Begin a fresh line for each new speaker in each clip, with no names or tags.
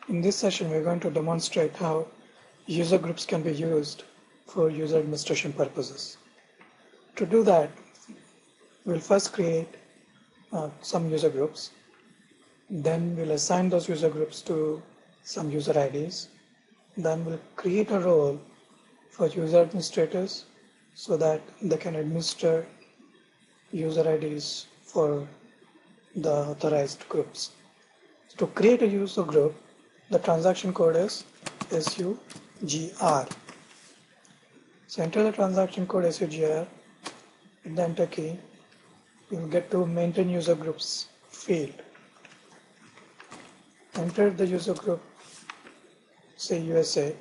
In this session, we're going to demonstrate how user groups can be used for user administration purposes. To do that, we'll first create some user groups. Then we'll assign those user groups to some user IDs. Then we'll create a role for user administrators so that they can administer user IDs for the authorized groups. To create a user group, the transaction code is SUGR. So enter the transaction code SUGR, hit the enter key. You will get to maintain user groups field. Enter the user group, say USA.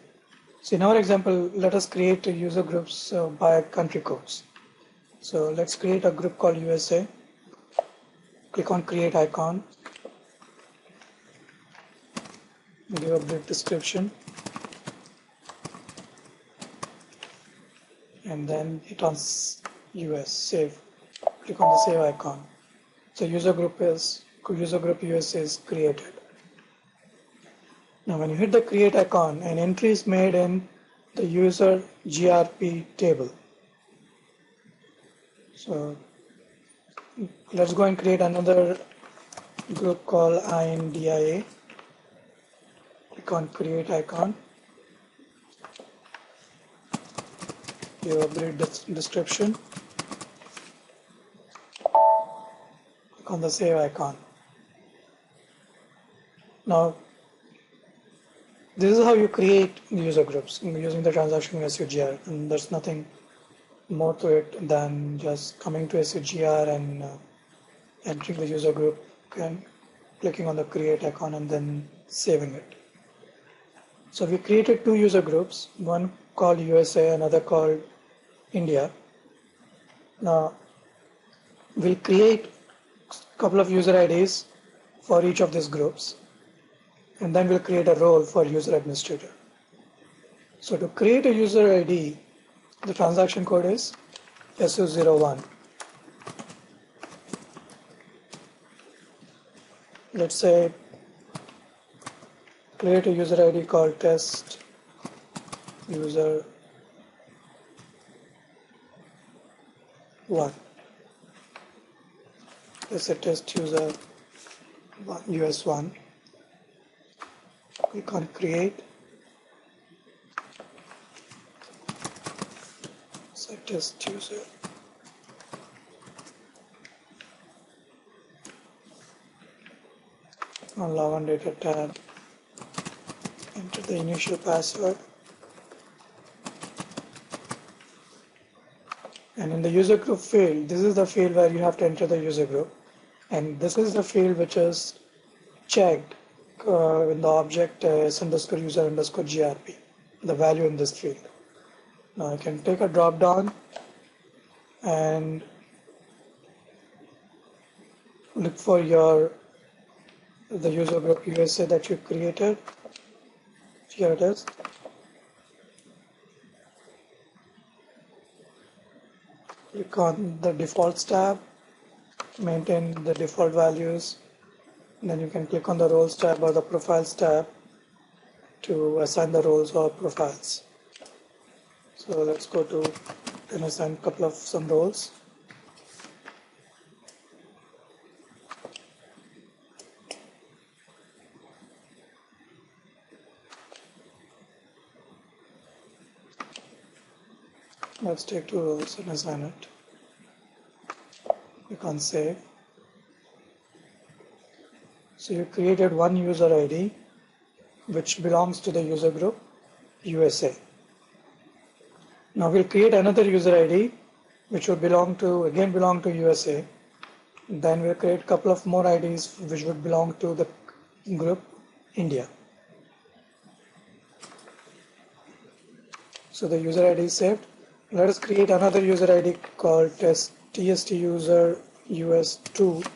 So in our example, let us create a user groups by country codes. So let's create a group called USA. Click on create icon. Give a brief description. And then hit on US, save. Click on the save icon. So user group USA is created. Now when you hit the create icon, an entry is made in the user GRP table. So let's go and create another group called INDIA. Click on create icon. Give a brief description. Click on the save icon. Now this is how you create user groups using the transaction SUGR, and there's nothing more to it than just coming to SUGR and entering the user group and clicking on the create icon and then saving it. So we created two user groups, one called USA, another called India. Now we'll create a couple of user IDs for each of these groups, and then we'll create a role for user administrator. So to create a user ID, the transaction code is SU01. Let's say create a user ID called test user 1. Let's say test user US1. Click on create. Set test user. On log on data tab, enter the initial password. And in the user group field, this is the field where you have to enter the user group. And this is the field which is checked in the object s_user_grp, the value in this field. Now you can take a drop down and look for the user group USA that you created. Here it is. Click on the defaults tab, maintain the default values. Then you can click on the roles tab or the profiles tab to assign the roles or profiles. So let's go to and assign a couple of some roles. Let's take two roles and assign it. Click on save. So you created one user ID which belongs to the user group USA. Now we'll create another user ID which would belong to USA. Then we'll create a couple of more IDs which would belong to the group India. So the user ID is saved. Let us create another user ID called tst user US2.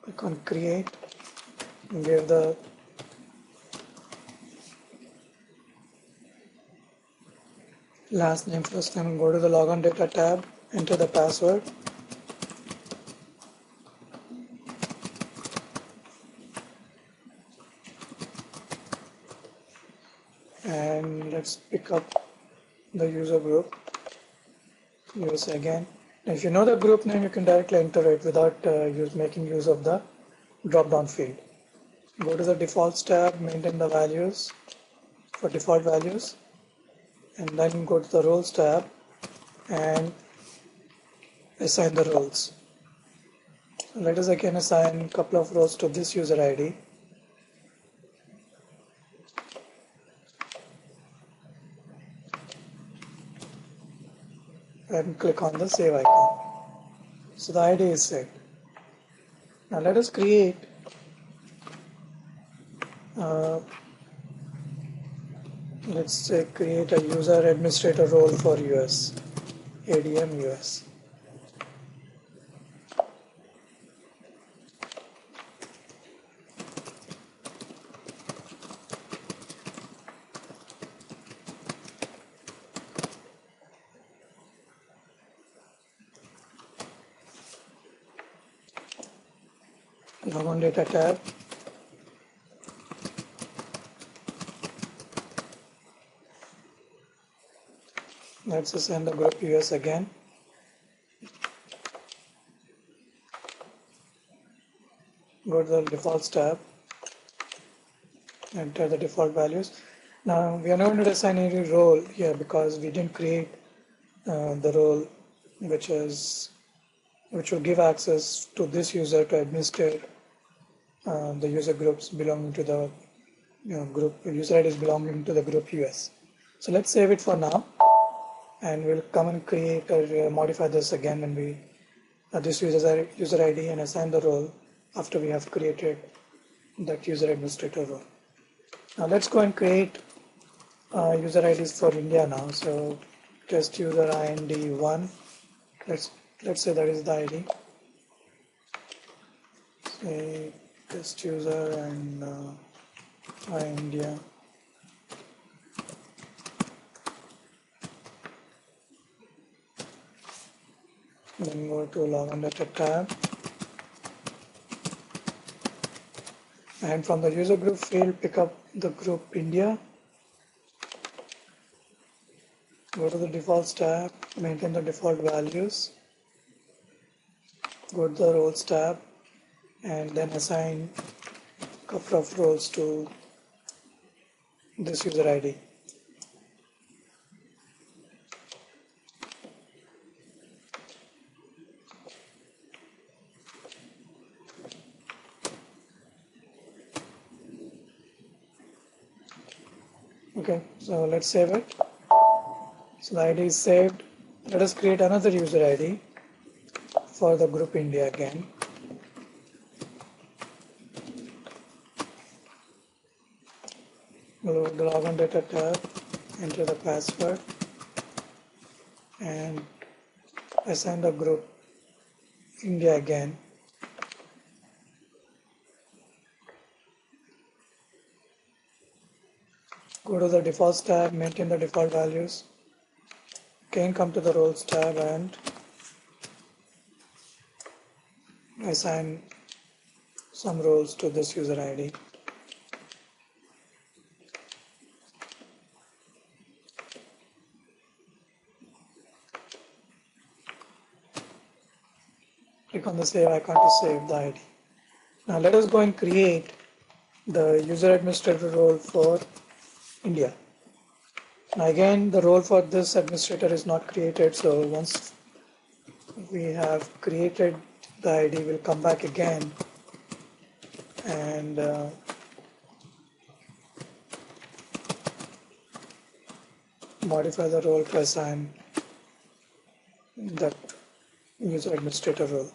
Click on create and give the last name, first name, go to the logon data tab, enter the password. and let's pick up the user group, use again. Now, if you know the group name, you can directly enter it without making use of the drop-down field. Go to the defaults tab, maintain the values for default values, and then go to the roles tab and assign the roles. So let us again assign a couple of roles to this user ID. And click on the save icon. So the ID is saved. Now let us create let's say create a user administrator role for US, ADM US. Log on data tab. Let's assign the group US again. Go to the defaults tab, enter the default values. Now we are not going to assign any role here because we didn't create the role which will give access to this user to administer the user groups belonging to the group user IDs belonging to the group US. So let's save it for now, and we'll come and create or modify this again when we this user ID and assign the role after we have created that user administrator role. Now let's go and create user IDs for India now. So test user IND1. Let's say that is the ID. Say test user and India. Then go to login data tab, and from the user group field pick up the group India. Go to the defaults tab, maintain the default values. Go to the roles tab and then assign a couple of roles to this user ID. Okay, so let's save it. So the ID is saved. Let us create another user ID for the group India again. Go to the login data tab, enter the password, and assign the group India again. Go to the defaults tab, maintain the default values. Again come to the roles tab and assign some roles to this user ID. Click on the save icon to save the ID. Now let us go and create the user administrator role for India. Now again, the role for this administrator is not created, so once we have created the ID, we'll come back again and modify the role to assign that user administrator role.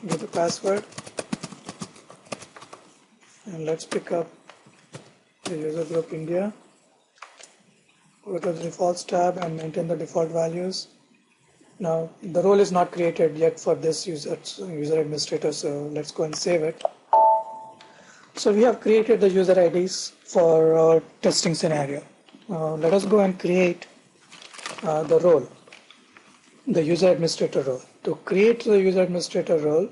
Give the password and let's pick up the user group India. Go to the defaults tab and maintain the default values. Now the role is not created yet for this user administrator, so let's go and save it. So we have created the user IDs for our testing scenario. Let us go and create the role, the user administrator role. To create the user administrator role,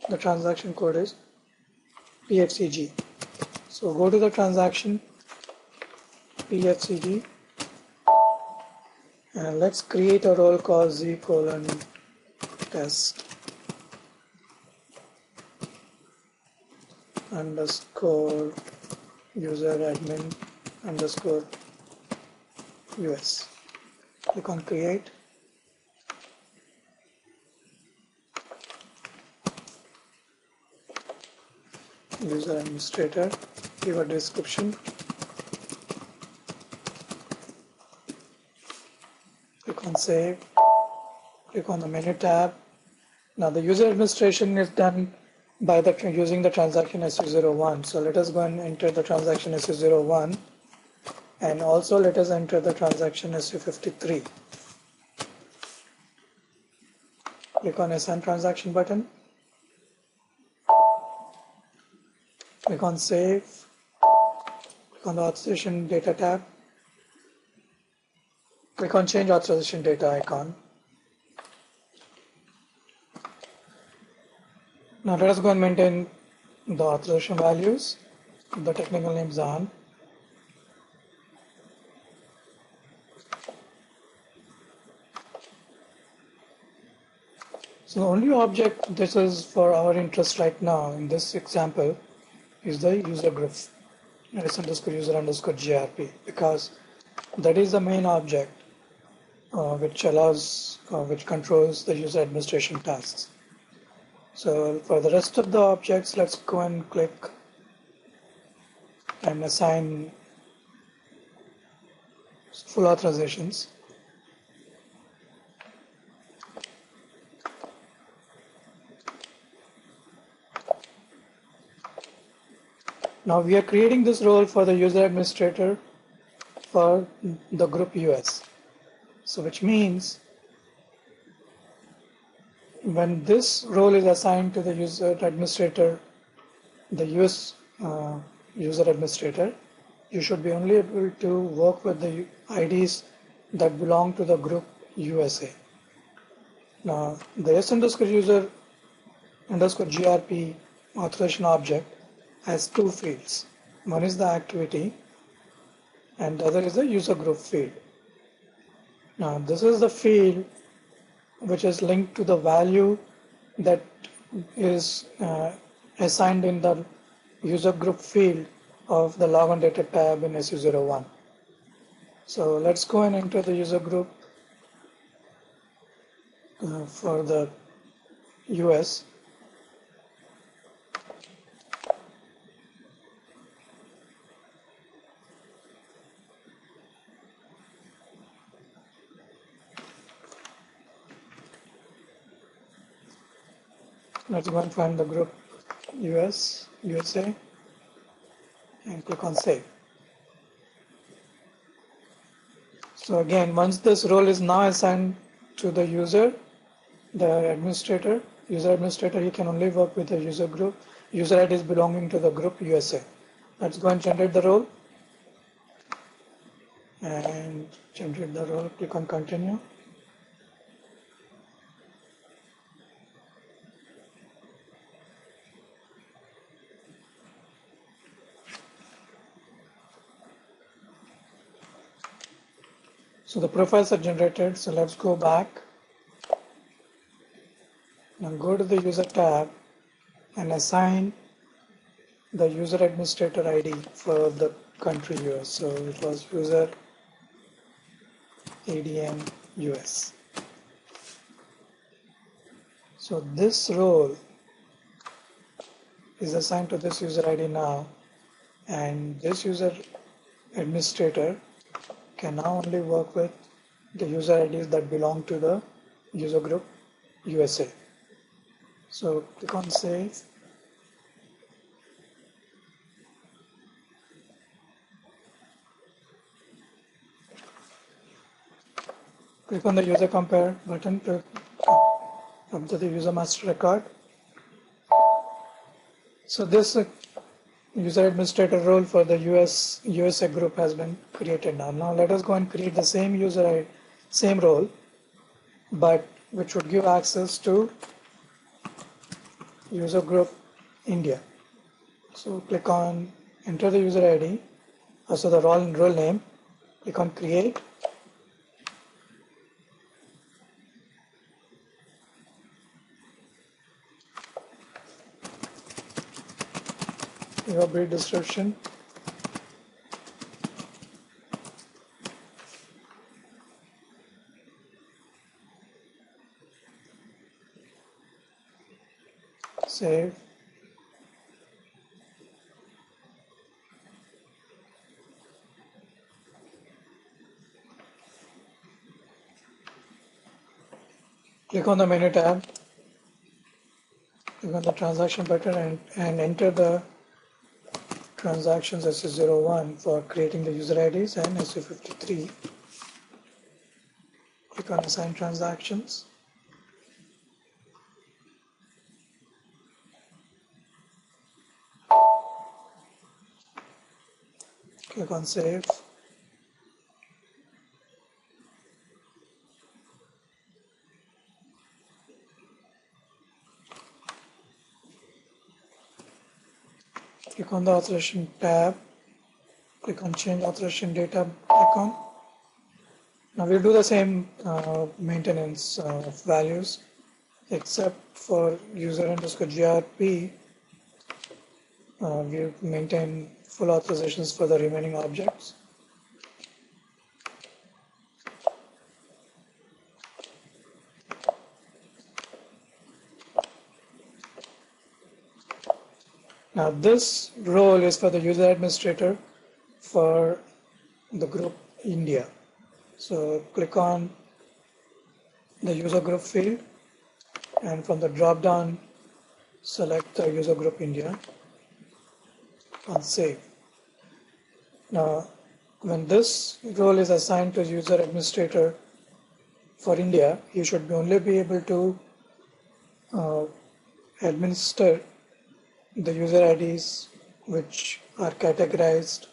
the transaction code is PFCG. So go to the transaction phcg, and let's create a role called z:test underscore user admin underscore us. Click on create. User administrator, give a description. Click on save. Click on the menu tab. Now the user administration is done by using the transaction SU01. So let us go and enter the transaction SU01, and also let us enter the transaction SU53. Click on assign transaction button. Click on save. Click on the authorization data tab. Click on change authorization data icon. Now let us go and maintain the authorization values. The technical name is on. So the only object this is for our interest right now in this example is the user group s_user_grp, because that is the main object which controls the user administration tasks. So for the rest of the objects, let's go and click and assign full authorizations. Now we are creating this role for the user administrator for the group US. So which means when this role is assigned to the user administrator, the US user administrator, you should be only able to work with the IDs that belong to the group USA. Now the s_user_grp authorization object has two fields. One is the activity and the other is the user group field. Now this is the field which is linked to the value that is assigned in the user group field of the logon data tab in SU01. So let's go and enter the user group for the US. Let's go and find the group USA and click on save. So again, once this role is now assigned to the user administrator, he can only work with the user group, user IDs belonging to the group USA. Let's go and generate the role. And generate the role, click on continue. So the profiles are generated, so let's go back and go to the user tab and assign the user administrator ID for the country US. So it was user ADM US. So this role is assigned to this user ID now, and this user administrator can now only work with the user IDs that belong to the user group USA. So click on save. Click on the user compare button to come to the user master record. So this user administrator role for the USA group has been created now. Now let us go and create the same role, but which would give access to user group India. So click on enter the user ID, also the role name, Click on create. Give a brief description. Save. Click on the menu tab. Click on the transaction button and enter the transactions SU01 for creating the user IDs and SU53. Click on assign transactions. Click on save. Click on the authorization tab. Click on change authorization data icon. Now we'll do the same maintenance of values, except for user underscore GRP. We maintain full authorizations for the remaining objects. Now this role is for the user administrator for the group India. So click on the user group field and from the drop down select the user group India and save. Now when this role is assigned to user administrator for India, you should only be able to administer the user IDs which are categorized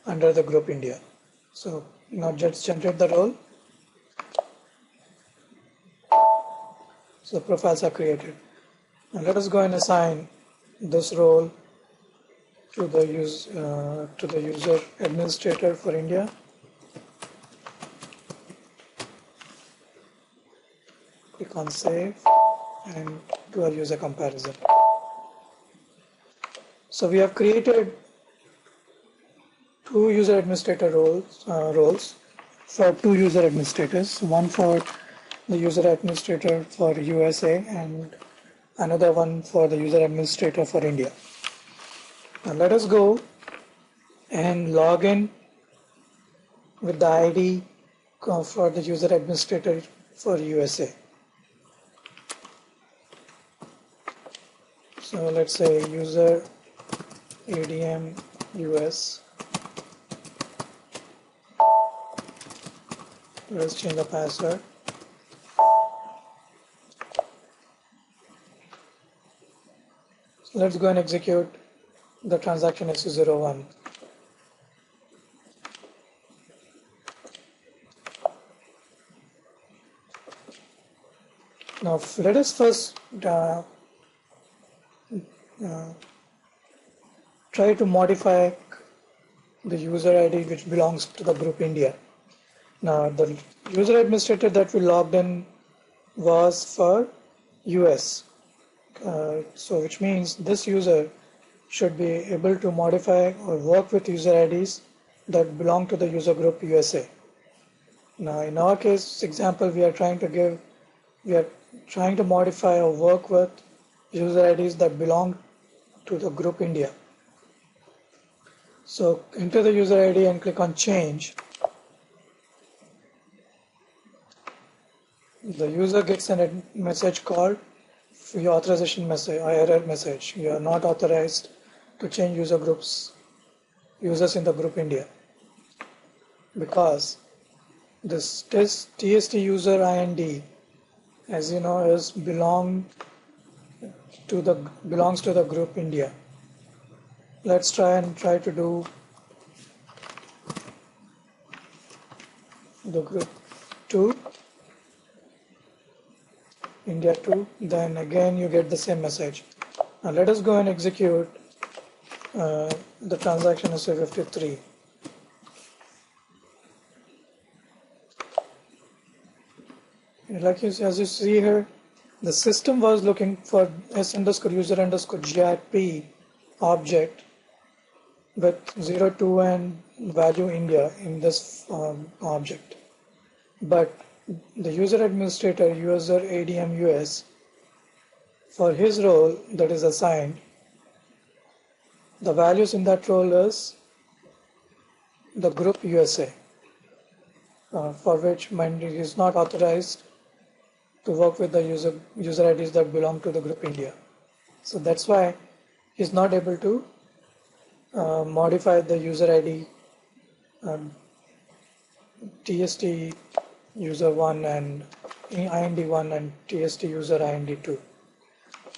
under the group India. So now just generate the role. So profiles are created. Now let us go and assign this role to the user administrator for India. Click on save and do a user comparison. So we have created two user administrator roles for two user administrators, one for the user administrator for USA and another one for the user administrator for India. Now let us go and log in with the ID for the user administrator for USA. So let's say user ADM US. Let's change the password. So let's go and execute the transaction SU01. Now let us first try to modify the user ID which belongs to the group India. Now the user administrator that we logged in was for US. So which means this user should be able to modify or work with user IDs that belong to the user group USA. Now in our case example, we are trying to modify or work with user IDs that belong to the group India. So enter the user ID and click on change. The user gets a message called your authorization message or error message. You are not authorized to change users in the group India, because this TST user IND, as you know, belongs to the group India. Let's try to do the group 2, India 2, then again you get the same message. Now let us go and execute the transaction SU53. Like as you see here, the system was looking for s underscore user underscore GIP object with 02 and value India in this object. But the user administrator, user ADM US, for his role that is assigned, the values in that role is the group USA, for which mind he is not authorized to work with the user IDs that belong to the group India. So that's why he's not able to modify the user ID TST user 1 and IND 1 and TST user IND 2.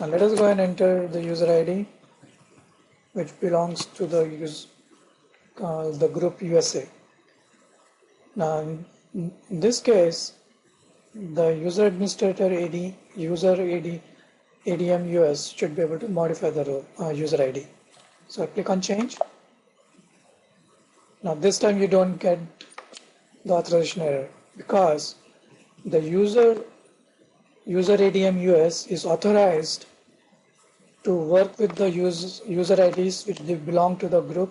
Now let us go and enter the user ID which belongs to the group USA. Now in this case, the user administrator ADM US should be able to modify the role, user ID. So I click on change. Now this time you don't get the authorization error because the user ADM US is authorized to work with the user IDs which they belong to the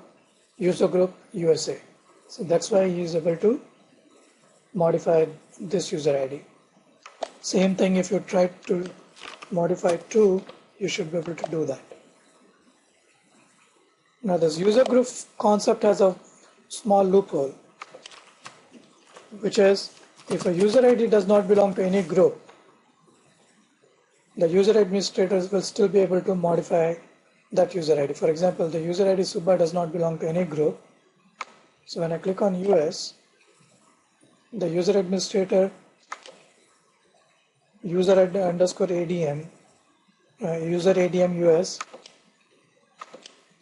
user group USA. So that's why he is able to modify this user ID. Same thing if you try to modify 2, you should be able to do that. Now this user group concept has a small loophole, which is if a user ID does not belong to any group, the user administrators will still be able to modify that user ID. For example, the user ID Subba does not belong to any group. So when I click on US, the user administrator user underscore ADM, user ADM US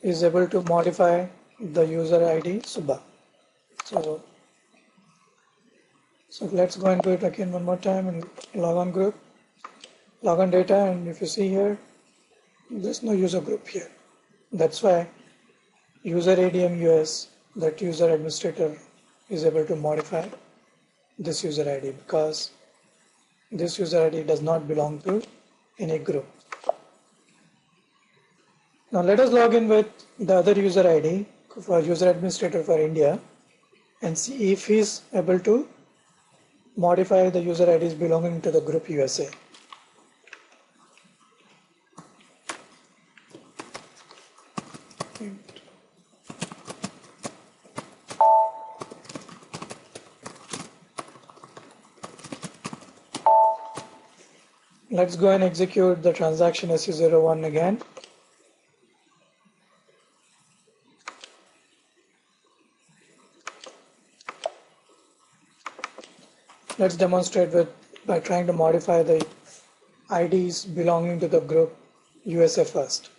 is able to modify the user ID Subba. So let's go and do it again one more time and log on group, log on data, and if you see here, there's no user group here. That's why user ADM US, that user administrator, is able to modify this user ID because this user ID does not belong to any group. Now let us log in with the other user ID for user administrator for India and see if he is able to modify the user IDs belonging to the group USA. Let's go and execute the transaction SU01 again. Let's demonstrate by trying to modify the IDs belonging to the group USA first.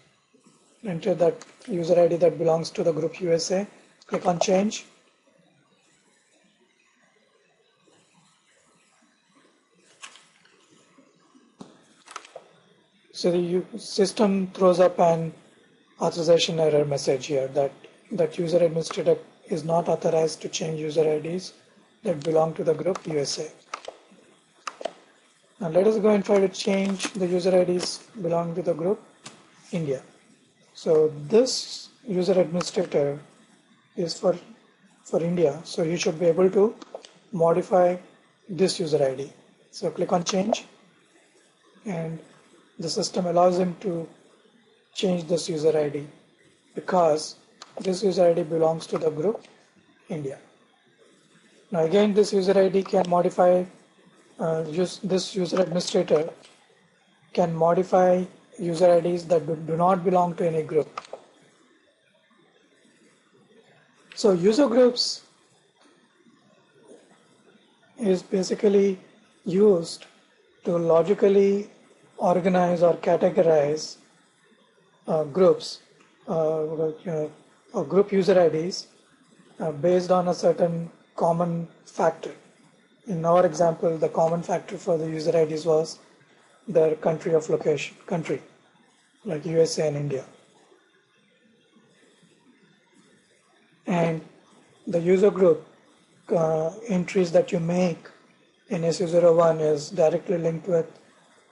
Enter that user ID that belongs to the group USA. Click on change. So the system throws up an authorization error message here that user administrator is not authorized to change user IDs that belong to the group USA. Now let us go and try to change the user IDs belonging to the group India. So this user administrator is for India, so he should be able to modify this user ID. So click on change, and the system allows him to change this user ID because this user ID belongs to the group India. Now again, this user ID can modify, this user administrator can modify user IDs that do not belong to any group. So user groups is basically used to logically organize or categorize groups or group user IDs based on a certain common factor. In our example, the common factor for the user IDs was their country of location, like USA and India. And the user group entries that you make NSU01 is directly linked with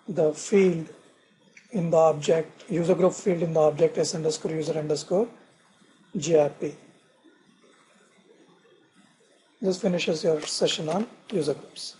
the field in the object, user group field in the object s_user_grp. This finishes your session on user groups.